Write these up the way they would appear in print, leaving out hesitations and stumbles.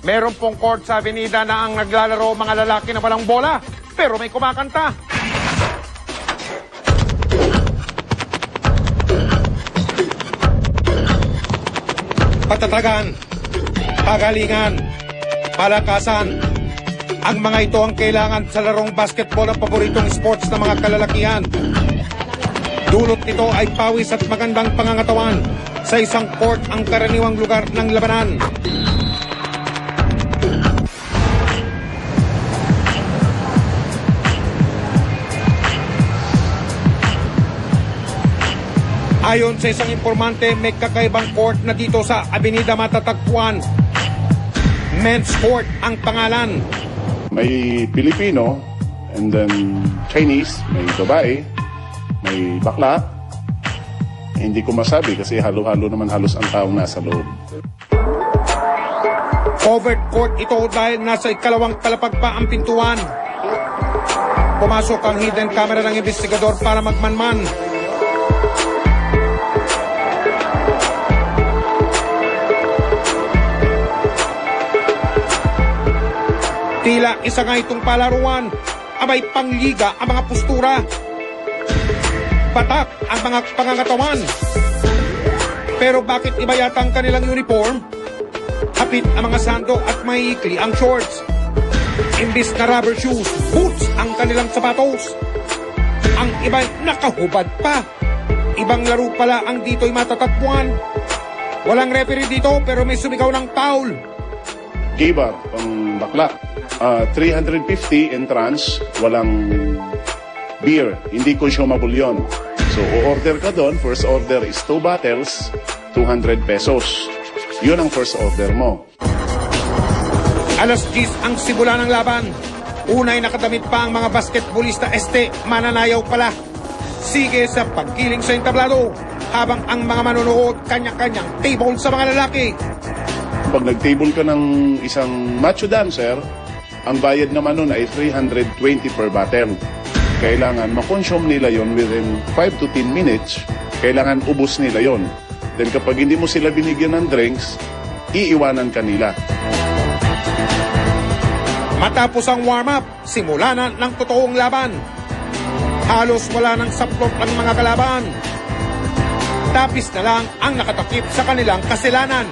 Meron pong court sa Avenida na ang naglalaro mga lalaki na walang bola, pero may kumakanta. Patatagan, pagalingan, palakasan. Ang mga ito ang kailangan sa larong basketball ang paboritong sports ng mga kalalakihan. Dulot nito ay pawis at magandang pangangatawan. Sa isang court ang karaniwang lugar ng labanan. Ayon sa isang informante, may kakaibang court na dito sa Avenida matatagpuan. Men's Court ang pangalan. May Pilipino, and then Chinese, may babae, may bakla. Hindi ko masabi kasi halo-halo naman halos ang taong nasa loob. Covered court ito dahil nasa ikalawang palapag pa ang pintuan. Pumasok ang hidden camera ng investigador para magmanman. Tila isa nga itong palaruan. Abay pangliga ang mga postura. Patak ang mga pangangatawan. Pero bakit iba yata ang kanilang uniform? Hapit ang mga sando at maikli ang shorts. Imbis na rubber shoes, boots ang kanilang sapatos. Ang iba'y nakahubad pa. Ibang laro pala ang dito'y matatagpuan. Walang referee dito pero may sumigaw ng foul. Gibar, pang bakla. 350 entrance, walang beer. Hindi consumable yun. So, o-order ka doon. First order is 2 bottles, 200 pesos. Yun ang first order mo. Alas 10 ang simula ng laban. Unay nakadamit pa ang mga basketballista mananayaw pala. Sige sa pagkiling sa entablado habang ang mga manonood kanya-kanyang table sa mga lalaki. Pag nag-table ka ng isang macho dancer, ang bayad naman nun ay 320 per bottle. Kailangan makonsume nila yon within 5 to 10 minutes. Kailangan ubos nila yon. Then kapag hindi mo sila binigyan ng drinks, iiwanan ka nila. Matapos ang warm-up, simula na ng totoong laban. Halos wala nang saplot ang mga kalaban. Tapis na lang ang nakatakip sa kanilang kasalanan.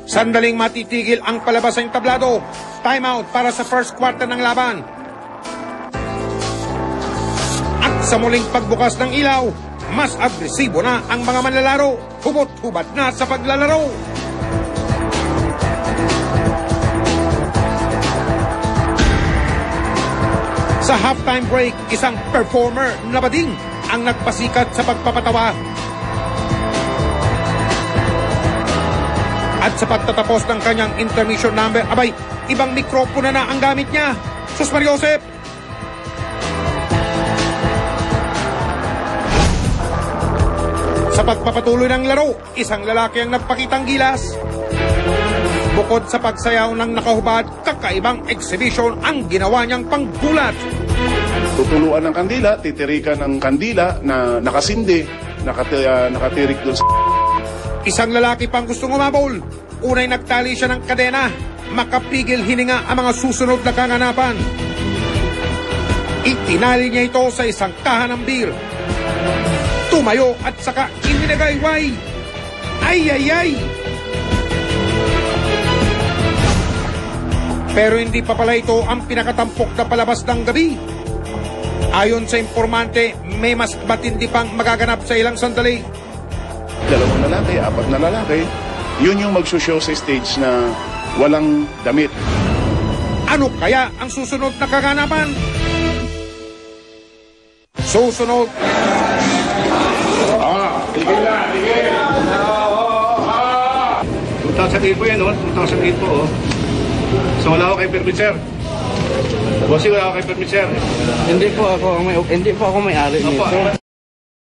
Sandaling matitigil ang palabas sa entablado. Timeout para sa first quarter ng laban. At sa muling pagbukas ng ilaw, mas agresibo na ang mga manlalaro. Hubot-hubad na sa paglalaro. Sa halftime break, isang performer na bading ang nagpasikat sa pagpapatawa. At sa pagtatapos ng kanyang intermission number, abay, ibang mikropono na ang gamit niya. Sus Mariosep! Sa pagpapatuloy ng laro, isang lalaki ang nagpakitang gilas. Bukod sa pagsayaw ng nakahubad, kakaibang exhibition ang ginawa niyang panggulat. Tutuluan ng kandila, titirikan ng kandila na nakasindi, nakatirik doon sa... Isang lalaki pang gustong umabol. Unay nagtali siya ng kadena. Makapigil hininga ang mga susunod na kanganapan. Itinali niya ito sa isang kahan ng beer. Tumayo at saka ininagayway. Ay, ay, ay! Pero hindi pa pala ito ang pinakatampok na palabas ng gabi. Ayon sa informante, may mas matindi pang magaganap sa ilang sandali. 2 lalaki, 4 na lalaki, yun yung magsushow sa stage na walang damit. Ano kaya ang susunod na kaganapan? Susunod. Tigil na, tigil! 2,008 po yan, 2,008 po. So wala ako kay permit, sir. Bossy, wala ako kay permit, sir. Hindi po ako may-ari nito.